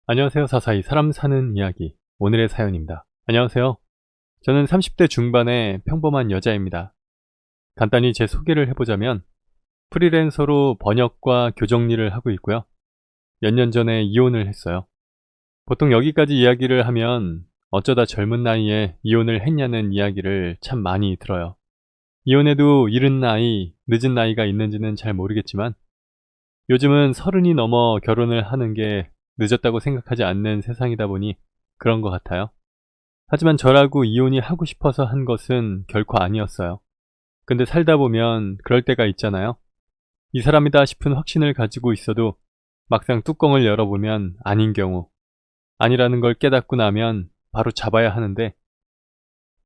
안녕하세요. 사사이 사람 사는 이야기 오늘의 사연입니다. 안녕하세요. 저는 30대 중반의 평범한 여자입니다. 간단히 제 소개를 해보자면 프리랜서로 번역과 교정 일을 하고 있고요. 몇 년 전에 이혼을 했어요. 보통 여기까지 이야기를 하면 어쩌다 젊은 나이에 이혼을 했냐는 이야기를 참 많이 들어요. 이혼해도 이른 나이, 늦은 나이가 있는지는 잘 모르겠지만 요즘은 30이 넘어 결혼을 하는 게 늦었다고 생각하지 않는 세상이다 보니 그런 것 같아요. 하지만 저라고 이혼이 하고 싶어서 한 것은 결코 아니었어요. 근데 살다 보면 그럴 때가 있잖아요. 이 사람이다 싶은 확신을 가지고 있어도 막상 뚜껑을 열어보면 아닌 경우, 아니라는 걸 깨닫고 나면 바로 잡아야 하는데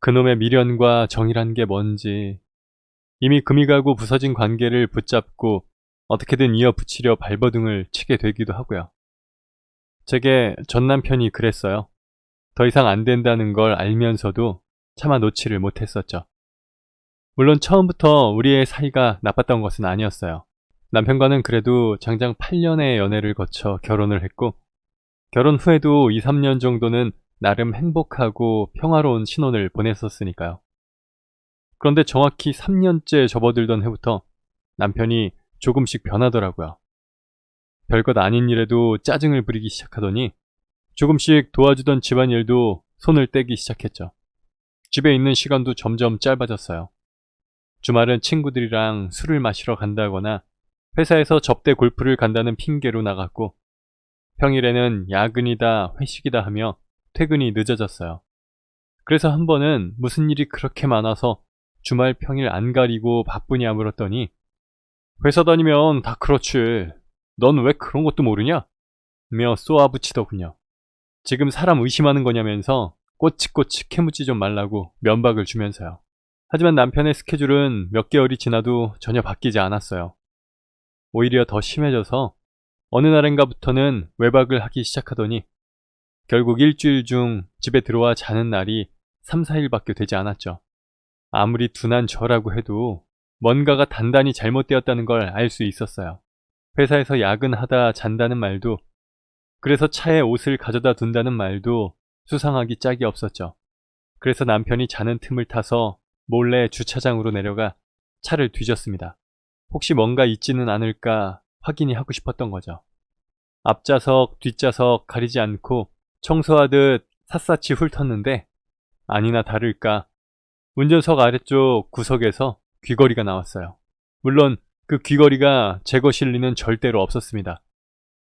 그놈의 미련과 정이란 게 뭔지, 이미 금이 가고 부서진 관계를 붙잡고 어떻게든 이어붙이려 발버둥을 치게 되기도 하고요. 제게 전 남편이 그랬어요. 더 이상 안 된다는 걸 알면서도 차마 놓지를 못했었죠. 물론 처음부터 우리의 사이가 나빴던 것은 아니었어요. 남편과는 그래도 장장 8년의 연애를 거쳐 결혼을 했고, 결혼 후에도 2, 3년 정도는 나름 행복하고 평화로운 신혼을 보냈었으니까요. 그런데 정확히 3년째 접어들던 해부터 남편이 조금씩 변하더라고요. 별것 아닌 일에도 짜증을 부리기 시작하더니 조금씩 도와주던 집안일도 손을 떼기 시작했죠. 집에 있는 시간도 점점 짧아졌어요. 주말은 친구들이랑 술을 마시러 간다거나 회사에서 접대 골프를 간다는 핑계로 나갔고, 평일에는 야근이다 회식이다 하며 퇴근이 늦어졌어요. 그래서 한 번은 무슨 일이 그렇게 많아서 주말 평일 안 가리고 바쁘냐 물었더니 회사 다니면 다 그렇지. 넌 왜 그런 것도 모르냐? 며 쏘아붙이더군요. 지금 사람 의심하는 거냐면서 꼬치꼬치 캐묻지 좀 말라고 면박을 주면서요. 하지만 남편의 스케줄은 몇 개월이 지나도 전혀 바뀌지 않았어요. 오히려 더 심해져서 어느 날인가부터는 외박을 하기 시작하더니 결국 일주일 중 집에 들어와 자는 날이 3, 4일밖에 되지 않았죠. 아무리 둔한 저라고 해도 뭔가가 단단히 잘못되었다는 걸 알 수 있었어요. 회사에서 야근하다 잔다는 말도, 그래서 차에 옷을 가져다 둔다는 말도 수상하기 짝이 없었죠. 그래서 남편이 자는 틈을 타서 몰래 주차장으로 내려가 차를 뒤졌습니다. 혹시 뭔가 있지는 않을까 확인이 하고 싶었던 거죠. 앞좌석, 뒷좌석 가리지 않고 청소하듯 샅샅이 훑었는데 아니나 다를까 운전석 아래쪽 구석에서 귀걸이가 나왔어요. 물론 그 귀걸이가 제 것일 리는 절대로 없었습니다.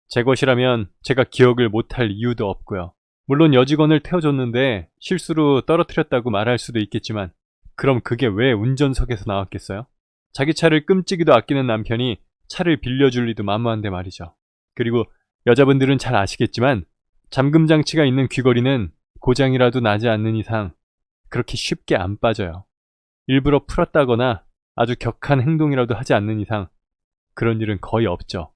제 것이라면 제가 기억을 못할 이유도 없고요. 물론 여직원을 태워줬는데 실수로 떨어뜨렸다고 말할 수도 있겠지만 그럼 그게 왜 운전석에서 나왔겠어요? 자기 차를 끔찍이도 아끼는 남편이 차를 빌려줄 리도 만무한데 말이죠. 그리고 여자분들은 잘 아시겠지만 잠금 장치가 있는 귀걸이는 고장이라도 나지 않는 이상 그렇게 쉽게 안 빠져요. 일부러 풀었다거나 아주 격한 행동이라도 하지 않는 이상 그런 일은 거의 없죠.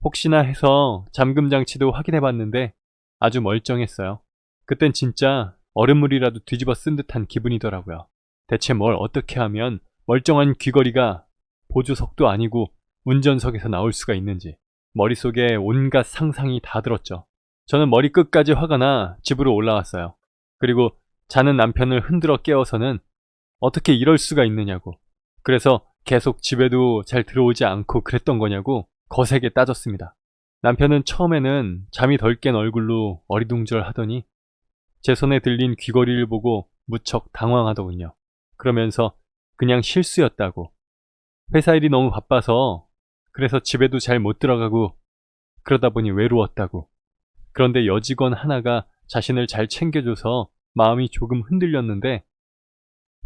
혹시나 해서 잠금 장치도 확인해 봤는데 아주 멀쩡했어요. 그땐 진짜 얼음물이라도 뒤집어 쓴 듯한 기분이더라고요. 대체 뭘 어떻게 하면 멀쩡한 귀걸이가 보조석도 아니고 운전석에서 나올 수가 있는지 머릿속에 온갖 상상이 다 들었죠. 저는 머리 끝까지 화가 나 집으로 올라왔어요. 그리고 자는 남편을 흔들어 깨워서는 어떻게 이럴 수가 있느냐고, 그래서 계속 집에도 잘 들어오지 않고 그랬던 거냐고 거세게 따졌습니다. 남편은 처음에는 잠이 덜 깬 얼굴로 어리둥절 하더니 제 손에 들린 귀걸이를 보고 무척 당황하더군요. 그러면서 그냥 실수였다고, 회사 일이 너무 바빠서 그래서 집에도 잘 못 들어가고 그러다 보니 외로웠다고, 그런데 여직원 하나가 자신을 잘 챙겨줘서 마음이 조금 흔들렸는데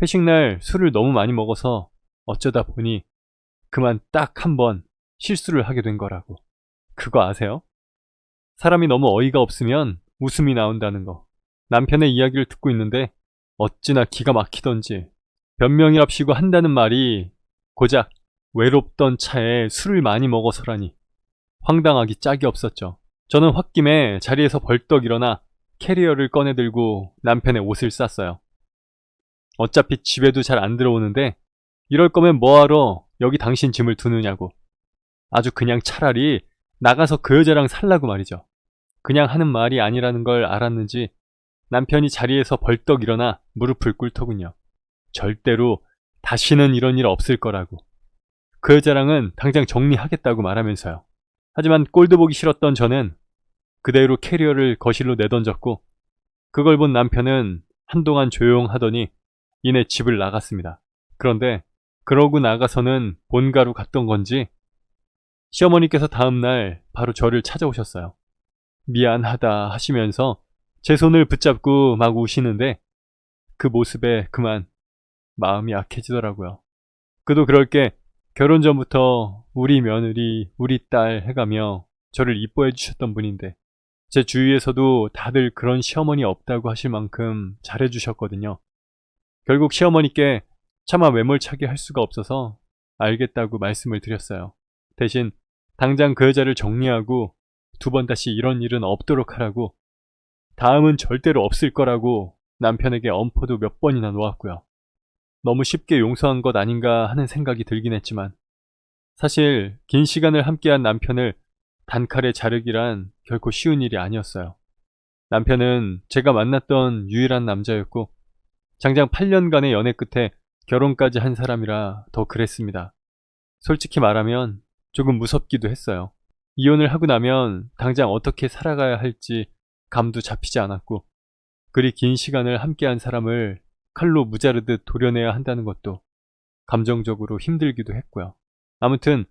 회식날 술을 너무 많이 먹어서 어쩌다 보니 그만 딱 한 번 실수를 하게 된 거라고. 그거 아세요? 사람이 너무 어이가 없으면 웃음이 나온다는 거. 남편의 이야기를 듣고 있는데 어찌나 기가 막히던지 변명이랍시고 한다는 말이 고작 외롭던 차에 술을 많이 먹어서라니 황당하기 짝이 없었죠. 저는 홧김에 자리에서 벌떡 일어나 캐리어를 꺼내들고 남편의 옷을 쌌어요. 어차피 집에도 잘 안 들어오는데 이럴 거면 뭐하러 여기 당신 짐을 두느냐고. 아주 그냥 차라리 나가서 그 여자랑 살라고 말이죠. 그냥 하는 말이 아니라는 걸 알았는지 남편이 자리에서 벌떡 일어나 무릎을 꿇더군요. 절대로 다시는 이런 일 없을 거라고. 그 여자랑은 당장 정리하겠다고 말하면서요. 하지만 꼴도 보기 싫었던 저는 그대로 캐리어를 거실로 내던졌고, 그걸 본 남편은 한동안 조용하더니 이내 집을 나갔습니다. 그런데 그러고 나가서는 본가로 갔던 건지 시어머니께서 다음날 바로 저를 찾아오셨어요. 미안하다 하시면서 제 손을 붙잡고 막 우시는데, 그 모습에 그만 마음이 약해지더라고요. 그도 그럴 게 결혼 전부터 우리 며느리, 우리 딸 해가며 저를 이뻐해 주셨던 분인데, 제 주위에서도 다들 그런 시어머니 없다고 하실 만큼 잘해 주셨거든요. 결국 시어머니께 차마 매몰차게 할 수가 없어서 알겠다고 말씀을 드렸어요. 대신 당장 그 여자를 정리하고 두 번 다시 이런 일은 없도록 하라고, 다음은 절대로 없을 거라고 남편에게 엄포도 몇 번이나 놓았고요. 너무 쉽게 용서한 것 아닌가 하는 생각이 들긴 했지만, 사실 긴 시간을 함께한 남편을 단칼에 자르기란 결코 쉬운 일이 아니었어요. 남편은 제가 만났던 유일한 남자였고, 장장 8년간의 연애 끝에 결혼까지 한 사람이라 더 그랬습니다. 솔직히 말하면 조금 무섭기도 했어요. 이혼을 하고 나면 당장 어떻게 살아가야 할지 감도 잡히지 않았고, 그리 긴 시간을 함께한 사람을 칼로 무자르듯 도려내야 한다는 것도 감정적으로 힘들기도 했고요. 아무튼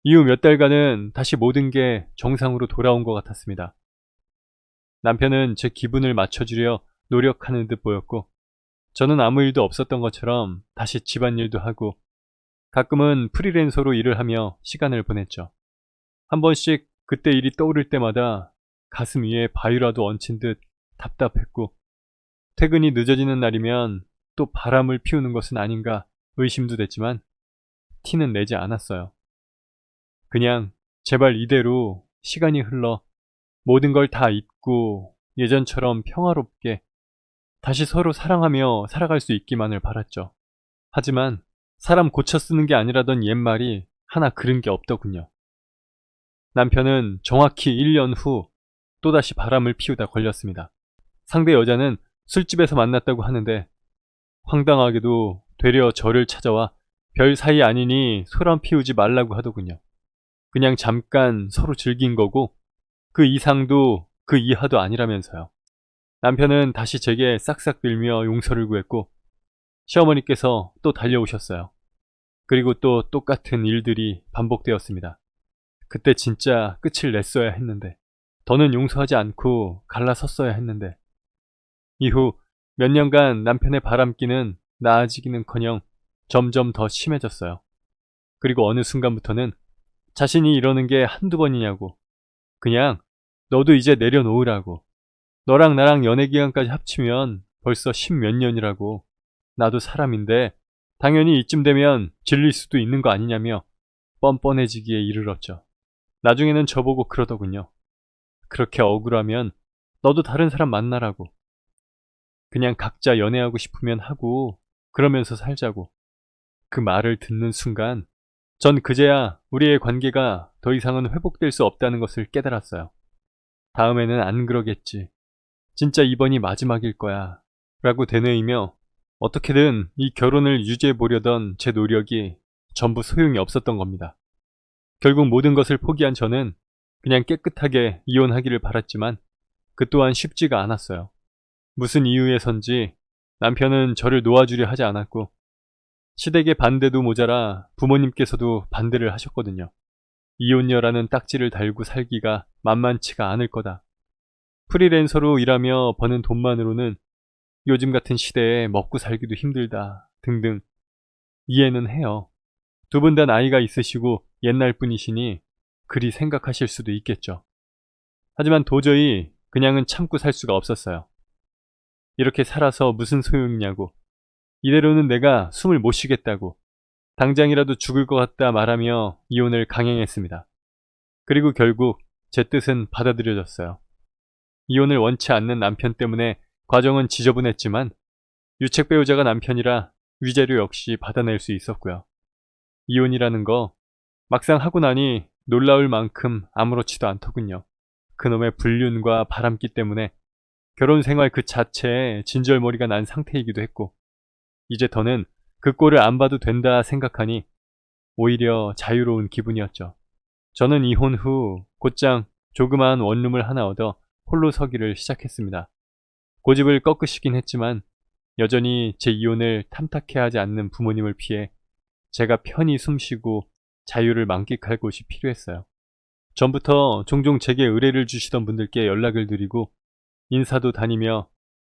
이후 몇 달간은 다시 모든 게 정상으로 돌아온 것 같았습니다. 남편은 제 기분을 맞춰주려 노력하는 듯 보였고, 저는 아무 일도 없었던 것처럼 다시 집안일도 하고, 가끔은 프리랜서로 일을 하며 시간을 보냈죠. 한 번씩 그때 일이 떠오를 때마다 가슴 위에 바위라도 얹힌 듯 답답했고, 퇴근이 늦어지는 날이면 또 바람을 피우는 것은 아닌가 의심도 됐지만 티는 내지 않았어요. 그냥 제발 이대로 시간이 흘러 모든 걸 다 잊고 예전처럼 평화롭게 다시 서로 사랑하며 살아갈 수 있기만을 바랐죠. 하지만 사람 고쳐 쓰는 게 아니라던 옛말이 하나 그른 게 없더군요. 남편은 정확히 1년 후 또다시 바람을 피우다 걸렸습니다. 상대 여자는 술집에서 만났다고 하는데, 황당하게도 되려 저를 찾아와 별 사이 아니니 소란 피우지 말라고 하더군요. 그냥 잠깐 서로 즐긴 거고 그 이상도 그 이하도 아니라면서요. 남편은 다시 제게 싹싹 빌며 용서를 구했고, 시어머니께서 또 달려오셨어요. 그리고 또 똑같은 일들이 반복되었습니다. 그때 진짜 끝을 냈어야 했는데, 더는 용서하지 않고 갈라섰어야 했는데. 이후 몇 년간 남편의 바람기는 나아지기는커녕 점점 더 심해졌어요. 그리고 어느 순간부터는 자신이 이러는 게 한두 번이냐고, 그냥 너도 이제 내려놓으라고, 너랑 나랑 연애 기간까지 합치면 벌써 10몇 년이라고, 나도 사람인데 당연히 이쯤 되면 질릴 수도 있는 거 아니냐며 뻔뻔해지기에 이르렀죠. 나중에는 저보고 그러더군요. 그렇게 억울하면 너도 다른 사람 만나라고, 그냥 각자 연애하고 싶으면 하고 그러면서 살자고. 그 말을 듣는 순간 전 그제야 우리의 관계가 더 이상은 회복될 수 없다는 것을 깨달았어요. 다음에는 안 그러겠지, 진짜 이번이 마지막일 거야 라고 되뇌이며 어떻게든 이 결혼을 유지해 보려던 제 노력이 전부 소용이 없었던 겁니다. 결국 모든 것을 포기한 저는 그냥 깨끗하게 이혼하기를 바랐지만 그 또한 쉽지가 않았어요. 무슨 이유에선지 남편은 저를 놓아주려 하지 않았고, 시댁의 반대도 모자라 부모님께서도 반대를 하셨거든요. 이혼녀라는 딱지를 달고 살기가 만만치가 않을 거다, 프리랜서로 일하며 버는 돈만으로는 요즘 같은 시대에 먹고 살기도 힘들다 등등 이해는 해요. 두 분 다 나이가 있으시고 옛날 분이시니 그리 생각하실 수도 있겠죠. 하지만 도저히 그냥은 참고 살 수가 없었어요. 이렇게 살아서 무슨 소용이냐고, 이대로는 내가 숨을 못 쉬겠다고 당장이라도 죽을 것 같다 말하며 이혼을 강행했습니다. 그리고 결국 제 뜻은 받아들여졌어요. 이혼을 원치 않는 남편 때문에 과정은 지저분했지만 유책 배우자가 남편이라 위자료 역시 받아낼 수 있었고요. 이혼이라는 거 막상 하고 나니 놀라울 만큼 아무렇지도 않더군요. 그놈의 불륜과 바람기 때문에 결혼 생활 그 자체에 진절머리가 난 상태이기도 했고, 이제 더는 그 꼴을 안 봐도 된다 생각하니 오히려 자유로운 기분이었죠. 저는 이혼 후 곧장 조그마한 원룸을 하나 얻어 홀로 서기를 시작했습니다. 고집을 꺾으시긴 했지만 여전히 제 이혼을 탐탁해하지 않는 부모님을 피해 제가 편히 숨쉬고 자유를 만끽할 곳이 필요했어요. 전부터 종종 제게 의뢰를 주시던 분들께 연락을 드리고 인사도 다니며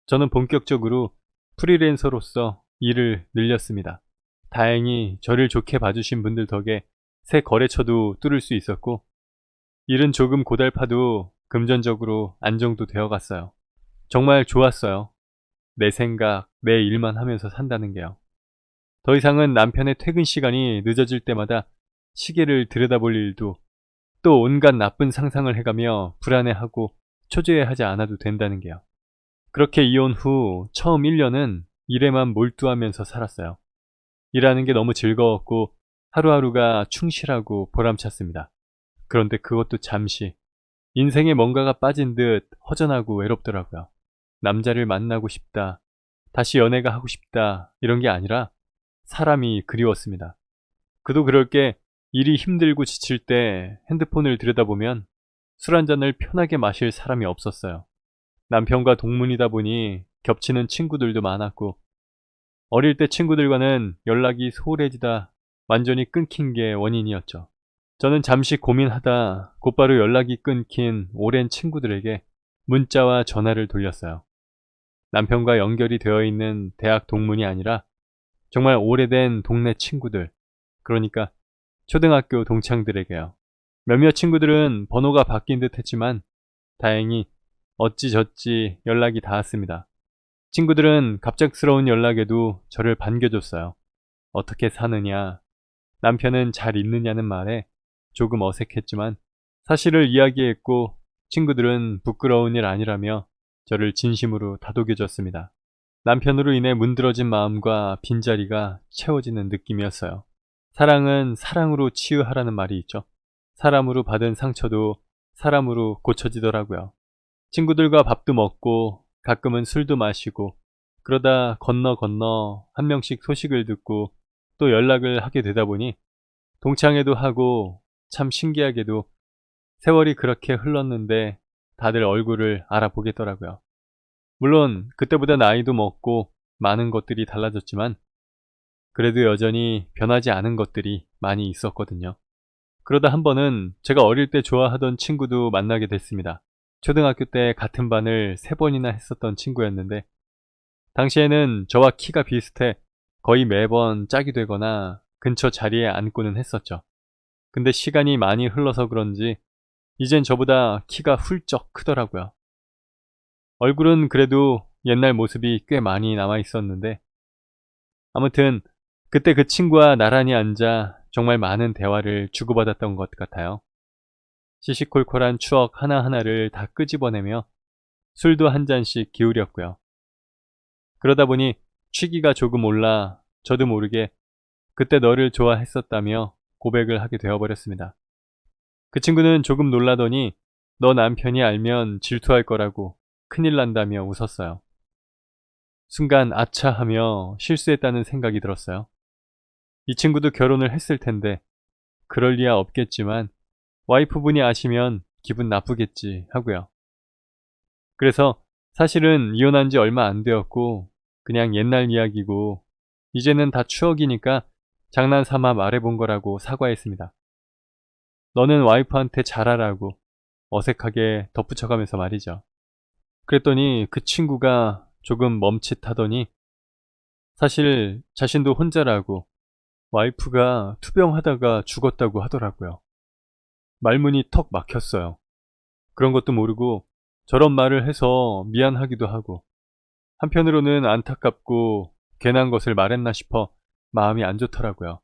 저는 본격적으로 프리랜서로서 일을 늘렸습니다. 다행히 저를 좋게 봐주신 분들 덕에 새 거래처도 뚫을 수 있었고, 일은 조금 고달파도 금전적으로 안정도 되어 갔어요. 정말 좋았어요. 내 생각, 내 일만 하면서 산다는 게요. 더 이상은 남편의 퇴근 시간이 늦어질 때마다 시계를 들여다볼 일도, 또 온갖 나쁜 상상을 해가며 불안해하고 초조해하지 않아도 된다는 게요. 그렇게 이혼 후 처음 1년은 일에만 몰두하면서 살았어요. 일하는 게 너무 즐거웠고 하루하루가 충실하고 보람찼습니다. 그런데 그것도 잠시 인생에 뭔가가 빠진 듯 허전하고 외롭더라고요. 남자를 만나고 싶다, 다시 연애가 하고 싶다, 이런 게 아니라 사람이 그리웠습니다. 그도 그럴 게 일이 힘들고 지칠 때 핸드폰을 들여다보면 술 한 잔을 편하게 마실 사람이 없었어요. 남편과 동문이다 보니 겹치는 친구들도 많았고, 어릴 때 친구들과는 연락이 소홀해지다 완전히 끊긴 게 원인이었죠. 저는 잠시 고민하다 곧바로 연락이 끊긴 오랜 친구들에게 문자와 전화를 돌렸어요. 남편과 연결이 되어 있는 대학 동문이 아니라 정말 오래된 동네 친구들, 그러니까 초등학교 동창들에게요. 몇몇 친구들은 번호가 바뀐 듯 했지만 다행히 어찌저찌 연락이 닿았습니다. 친구들은 갑작스러운 연락에도 저를 반겨줬어요. 어떻게 사느냐, 남편은 잘 있느냐는 말에 조금 어색했지만 사실을 이야기했고, 친구들은 부끄러운 일 아니라며 저를 진심으로 다독여줬습니다. 남편으로 인해 문드러진 마음과 빈자리가 채워지는 느낌이었어요. 사랑은 사랑으로 치유하라는 말이 있죠. 사람으로 받은 상처도 사람으로 고쳐지더라고요. 친구들과 밥도 먹고 가끔은 술도 마시고, 그러다 건너 한 명씩 소식을 듣고 또 연락을 하게 되다 보니 동창회도 하고, 참 신기하게도 세월이 그렇게 흘렀는데 다들 얼굴을 알아보겠더라고요. 물론 그때보다 나이도 먹고 많은 것들이 달라졌지만 그래도 여전히 변하지 않은 것들이 많이 있었거든요. 그러다 한 번은 제가 어릴 때 좋아하던 친구도 만나게 됐습니다. 초등학교 때 같은 반을 3번이나 했었던 친구였는데, 당시에는 저와 키가 비슷해 거의 매번 짝이 되거나 근처 자리에 앉고는 했었죠. 근데 시간이 많이 흘러서 그런지 이젠 저보다 키가 훌쩍 크더라고요. 얼굴은 그래도 옛날 모습이 꽤 많이 남아 있었는데, 아무튼 그때 그 친구와 나란히 앉아 정말 많은 대화를 주고받았던 것 같아요. 시시콜콜한 추억 하나하나를 다 끄집어내며 술도 한 잔씩 기울였고요. 그러다 보니 취기가 조금 올라 저도 모르게 그때 너를 좋아했었다며 고백을 하게 되어버렸습니다. 그 친구는 조금 놀라더니 너 남편이 알면 질투할 거라고 큰일 난다며 웃었어요. 순간 아차 하며 실수했다는 생각이 들었어요. 이 친구도 결혼을 했을 텐데 그럴 리야 없겠지만 와이프분이 아시면 기분 나쁘겠지 하고요. 그래서 사실은 이혼한 지 얼마 안 되었고 그냥 옛날 이야기고 이제는 다 추억이니까 장난삼아 말해본 거라고 사과했습니다. 너는 와이프한테 잘하라고 어색하게 덧붙여가면서 말이죠. 그랬더니 그 친구가 조금 멈칫하더니 사실 자신도 혼자라고 와이프가 투병하다가 죽었다고 하더라고요. 말문이 턱 막혔어요. 그런 것도 모르고 저런 말을 해서 미안하기도 하고, 한편으로는 안타깝고 괜한 것을 말했나 싶어 마음이 안 좋더라고요.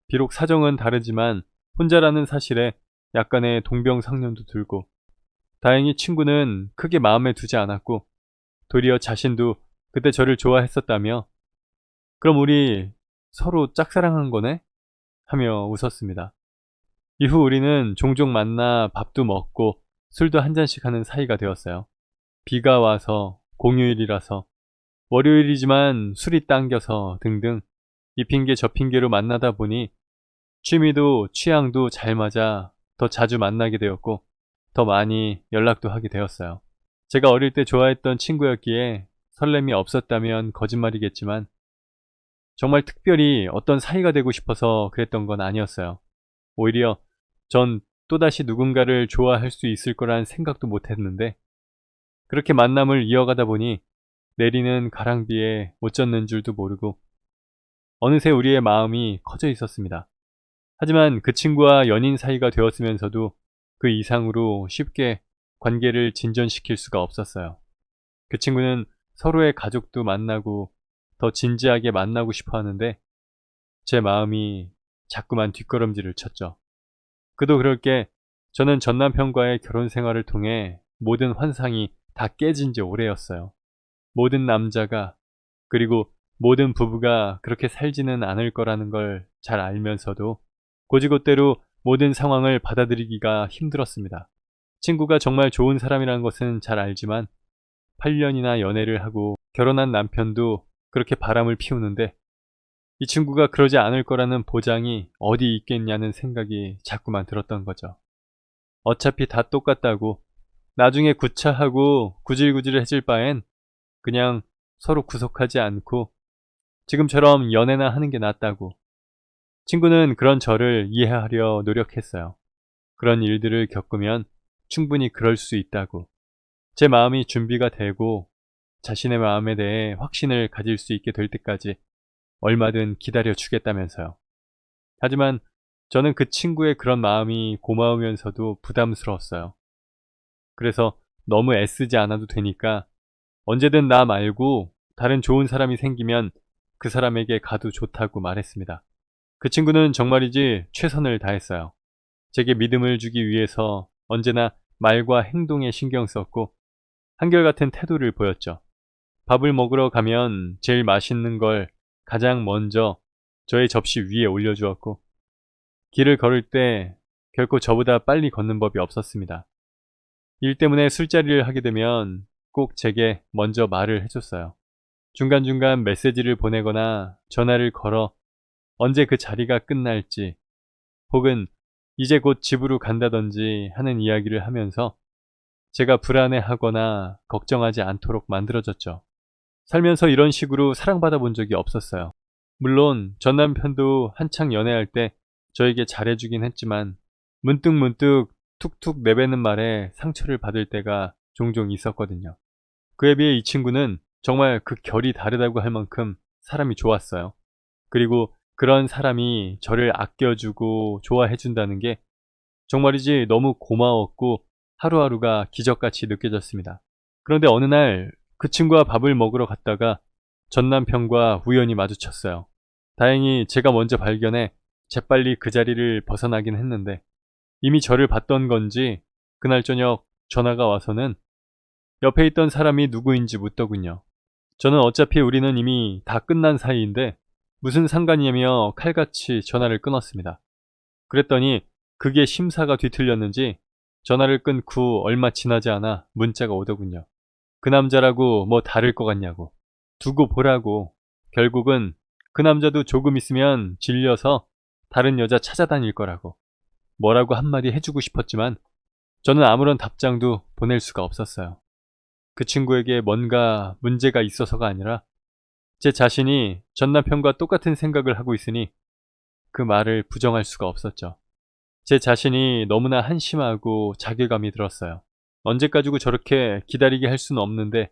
비록 사정은 다르지만 혼자라는 사실에 약간의 동병상련도 들고, 다행히 친구는 크게 마음에 두지 않았고 도리어 자신도 그때 저를 좋아했었다며 그럼 우리 서로 짝사랑한 거네? 하며 웃었습니다. 이후 우리는 종종 만나 밥도 먹고 술도 한 잔씩 하는 사이가 되었어요. 비가 와서, 공휴일이라서, 월요일이지만 술이 당겨서 등등 이 핑계 저 핑계로 만나다 보니 취미도 취향도 잘 맞아 더 자주 만나게 되었고 더 많이 연락도 하게 되었어요. 제가 어릴 때 좋아했던 친구였기에 설렘이 없었다면 거짓말이겠지만 정말 특별히 어떤 사이가 되고 싶어서 그랬던 건 아니었어요. 오히려 전 또다시 누군가를 좋아할 수 있을 거란 생각도 못 했는데 그렇게 만남을 이어가다 보니 내리는 가랑비에 못 젖는 줄도 모르고 어느새 우리의 마음이 커져 있었습니다. 하지만 그 친구와 연인 사이가 되었으면서도 그 이상으로 쉽게 관계를 진전시킬 수가 없었어요. 그 친구는 서로의 가족도 만나고 더 진지하게 만나고 싶어 하는데 제 마음이 자꾸만 뒷걸음질을 쳤죠. 그도 그럴 게 저는 전 남편과의 결혼 생활을 통해 모든 환상이 다 깨진 지 오래였어요. 모든 남자가 그리고 모든 부부가 그렇게 살지는 않을 거라는 걸 잘 알면서도 고지곳대로 모든 상황을 받아들이기가 힘들었습니다. 친구가 정말 좋은 사람이라는 것은 잘 알지만 8년이나 연애를 하고 결혼한 남편도 그렇게 바람을 피우는데 이 친구가 그러지 않을 거라는 보장이 어디 있겠냐는 생각이 자꾸만 들었던 거죠. 어차피 다 똑같다고 나중에 구차하고 구질구질해질 바엔 그냥 서로 구속하지 않고 지금처럼 연애나 하는 게 낫다고. 친구는 그런 저를 이해하려 노력했어요. 그런 일들을 겪으면 충분히 그럴 수 있다고. 제 마음이 준비가 되고 자신의 마음에 대해 확신을 가질 수 있게 될 때까지 얼마든 기다려 주겠다면서요. 하지만 저는 그 친구의 그런 마음이 고마우면서도 부담스러웠어요. 그래서 너무 애쓰지 않아도 되니까 언제든 나 말고 다른 좋은 사람이 생기면 그 사람에게 가도 좋다고 말했습니다. 그 친구는 정말이지 최선을 다했어요. 제게 믿음을 주기 위해서 언제나 말과 행동에 신경 썼고 한결같은 태도를 보였죠. 밥을 먹으러 가면 제일 맛있는 걸 가장 먼저 저의 접시 위에 올려주었고 길을 걸을 때 결코 저보다 빨리 걷는 법이 없었습니다. 일 때문에 술자리를 하게 되면 꼭 제게 먼저 말을 해줬어요. 중간중간 메시지를 보내거나 전화를 걸어 언제 그 자리가 끝날지 혹은 이제 곧 집으로 간다든지 하는 이야기를 하면서 제가 불안해하거나 걱정하지 않도록 만들어줬죠. 살면서 이런 식으로 사랑받아 본 적이 없었어요. 물론 전 남편도 한창 연애할 때 저에게 잘해주긴 했지만 문득문득 툭툭 내뱉는 말에 상처를 받을 때가 종종 있었거든요. 그에 비해 이 친구는 정말 그 결이 다르다고 할 만큼 사람이 좋았어요. 그리고 그런 사람이 저를 아껴주고 좋아해준다는 게 정말이지 너무 고마웠고 하루하루가 기적같이 느껴졌습니다. 그런데 어느 날 그 친구와 밥을 먹으러 갔다가 전 남편과 우연히 마주쳤어요. 다행히 제가 먼저 발견해 재빨리 그 자리를 벗어나긴 했는데 이미 저를 봤던 건지 그날 저녁 전화가 와서는 옆에 있던 사람이 누구인지 묻더군요. 저는 어차피 우리는 이미 다 끝난 사이인데 무슨 상관이냐며 칼같이 전화를 끊었습니다. 그랬더니 그게 심사가 뒤틀렸는지 전화를 끊고 얼마 지나지 않아 문자가 오더군요. 그 남자라고 뭐 다를 것 같냐고. 두고 보라고. 결국은 그 남자도 조금 있으면 질려서 다른 여자 찾아다닐 거라고. 뭐라고 한마디 해주고 싶었지만 저는 아무런 답장도 보낼 수가 없었어요. 그 친구에게 뭔가 문제가 있어서가 아니라 제 자신이 전 남편과 똑같은 생각을 하고 있으니 그 말을 부정할 수가 없었죠. 제 자신이 너무나 한심하고 자괴감이 들었어요. 언제까지고 저렇게 기다리게 할 수는 없는데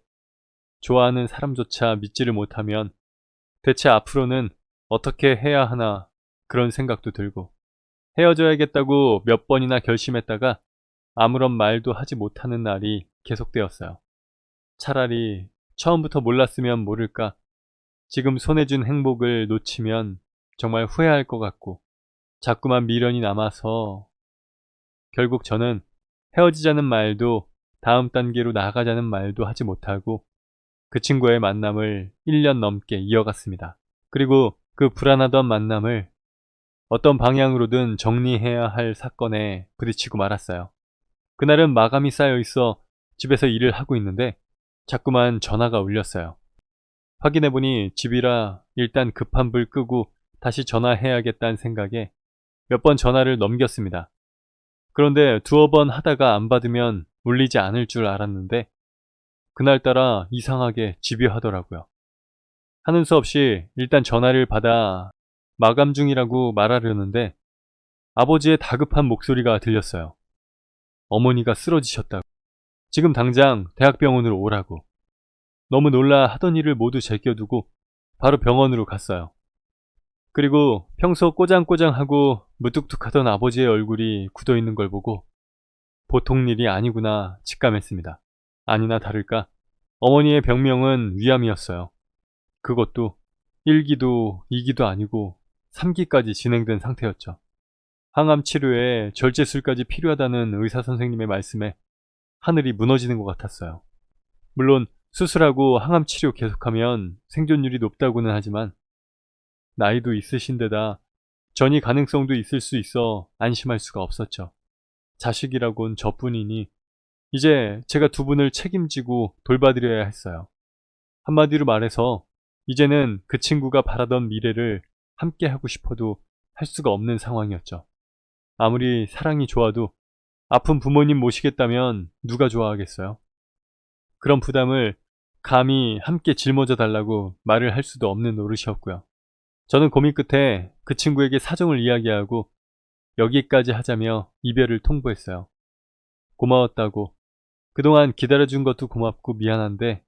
좋아하는 사람조차 믿지를 못하면 대체 앞으로는 어떻게 해야 하나 그런 생각도 들고 헤어져야겠다고 몇 번이나 결심했다가 아무런 말도 하지 못하는 날이 계속되었어요. 차라리 처음부터 몰랐으면 모를까 지금 손에 준 행복을 놓치면 정말 후회할 것 같고 자꾸만 미련이 남아서 결국 저는 헤어지자는 말도 다음 단계로 나아가자는 말도 하지 못하고 그 친구의 만남을 1년 넘게 이어갔습니다. 그리고 그 불안하던 만남을 어떤 방향으로든 정리해야 할 사건에 부딪히고 말았어요. 그날은 마감이 쌓여 있어 집에서 일을 하고 있는데 자꾸만 전화가 울렸어요. 확인해보니 집이라 일단 급한 불 끄고 다시 전화해야겠다는 생각에 몇 번 전화를 넘겼습니다. 그런데 두어 번 하다가 안 받으면 울리지 않을 줄 알았는데 그날따라 이상하게 집요하더라고요. 하는 수 없이 일단 전화를 받아 마감 중이라고 말하려는데 아버지의 다급한 목소리가 들렸어요. 어머니가 쓰러지셨다고. 지금 당장 대학병원으로 오라고. 너무 놀라 하던 일을 모두 제껴두고 바로 병원으로 갔어요. 그리고 평소 꼬장꼬장하고 무뚝뚝하던 아버지의 얼굴이 굳어있는 걸 보고 보통 일이 아니구나 직감했습니다. 아니나 다를까 어머니의 병명은 위암이었어요. 그것도 1기도 2기도 아니고 3기까지 진행된 상태였죠. 항암 치료에 절제술까지 필요하다는 의사 선생님의 말씀에 하늘이 무너지는 것 같았어요. 물론 수술하고 항암 치료 계속하면 생존율이 높다고는 하지만 나이도 있으신데다 전이 가능성도 있을 수 있어 안심할 수가 없었죠. 자식이라곤 저뿐이니 이제 제가 두 분을 책임지고 돌봐드려야 했어요. 한마디로 말해서 이제는 그 친구가 바라던 미래를 함께 하고 싶어도 할 수가 없는 상황이었죠. 아무리 사랑이 좋아도 아픈 부모님 모시겠다면 누가 좋아하겠어요? 그런 부담을 감히 함께 짊어져 달라고 말을 할 수도 없는 노릇이었고요. 저는 고민 끝에 그 친구에게 사정을 이야기하고 여기까지 하자며 이별을 통보했어요. 고마웠다고. 그동안 기다려준 것도 고맙고 미안한데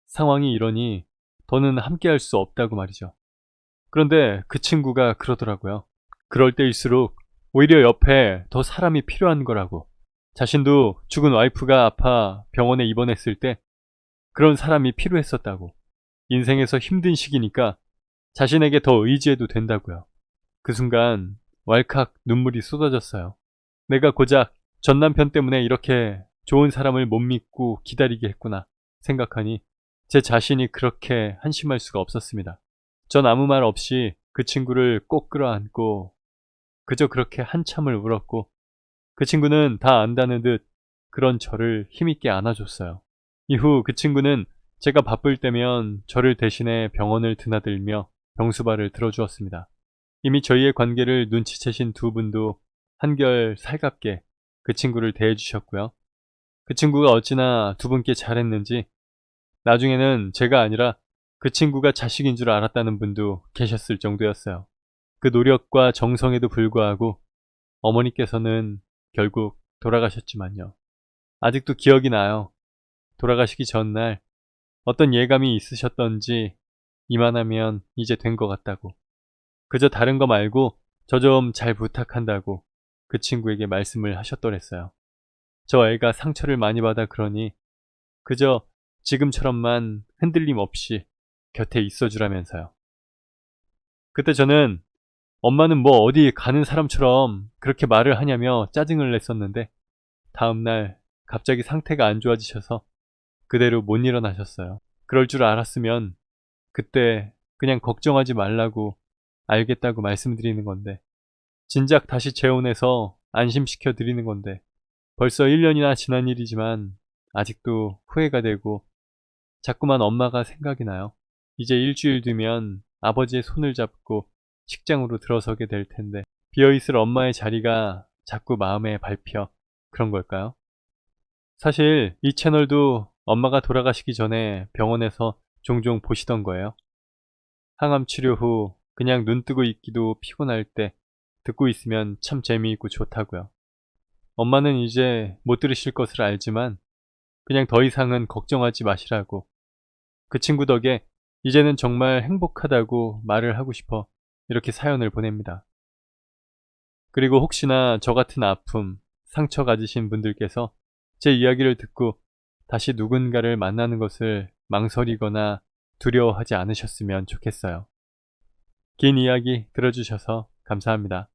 상황이 이러니 더는 함께 할 수 없다고 말이죠. 그런데 그 친구가 그러더라고요. 그럴 때일수록 오히려 옆에 더 사람이 필요한 거라고. 자신도 죽은 와이프가 아파 병원에 입원했을 때 그런 사람이 필요했었다고. 인생에서 힘든 시기니까 자신에게 더 의지해도 된다고요. 그 순간 왈칵 눈물이 쏟아졌어요. 내가 고작 전 남편 때문에 이렇게 좋은 사람을 못 믿고 기다리게 했구나 생각하니 제 자신이 그렇게 한심할 수가 없었습니다. 전 아무 말 없이 그 친구를 꼭 끌어안고 그저 그렇게 한참을 울었고 그 친구는 다 안다는 듯 그런 저를 힘있게 안아줬어요. 이후 그 친구는 제가 바쁠 때면 저를 대신해 병원을 드나들며 병수발을 들어주었습니다. 이미 저희의 관계를 눈치채신 두 분도 한결 살갑게 그 친구를 대해주셨고요. 그 친구가 어찌나 두 분께 잘했는지 나중에는 제가 아니라 그 친구가 자식인 줄 알았다는 분도 계셨을 정도였어요. 그 노력과 정성에도 불구하고 어머니께서는 결국 돌아가셨지만요. 아직도 기억이 나요. 돌아가시기 전날 어떤 예감이 있으셨던지 이만하면 이제 된 것 같다고. 그저 다른 거 말고 저 좀 잘 부탁한다고 그 친구에게 말씀을 하셨더랬어요. 저 애가 상처를 많이 받아 그러니 그저 지금처럼만 흔들림 없이 곁에 있어주라면서요. 그때 저는 엄마는 뭐 어디 가는 사람처럼 그렇게 말을 하냐며 짜증을 냈었는데 다음날 갑자기 상태가 안 좋아지셔서 그대로 못 일어나셨어요. 그럴 줄 알았으면 그때 그냥 걱정하지 말라고 알겠다고 말씀드리는 건데 진작 다시 재혼해서 안심시켜 드리는 건데 벌써 1년이나 지난 일이지만 아직도 후회가 되고 자꾸만 엄마가 생각이 나요. 이제 일주일 뒤면 아버지의 손을 잡고 식장으로 들어서게 될 텐데 비어있을 엄마의 자리가 자꾸 마음에 밟혀 그런 걸까요? 사실 이 채널도 엄마가 돌아가시기 전에 병원에서 종종 보시던 거예요. 항암 치료 후 그냥 눈 뜨고 있기도 피곤할 때 듣고 있으면 참 재미있고 좋다고요. 엄마는 이제 못 들으실 것을 알지만 그냥 더 이상은 걱정하지 마시라고 그 친구 덕에 이제는 정말 행복하다고 말을 하고 싶어 이렇게 사연을 보냅니다. 그리고 혹시나 저 같은 아픔, 상처 가지신 분들께서 제 이야기를 듣고 다시 누군가를 만나는 것을 망설이거나 두려워하지 않으셨으면 좋겠어요. 긴 이야기 들어주셔서 감사합니다.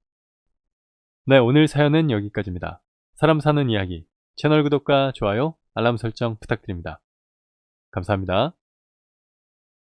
네, 오늘 사연은 여기까지입니다. 사람 사는 이야기, 채널 구독과 좋아요, 알람 설정 부탁드립니다. 감사합니다.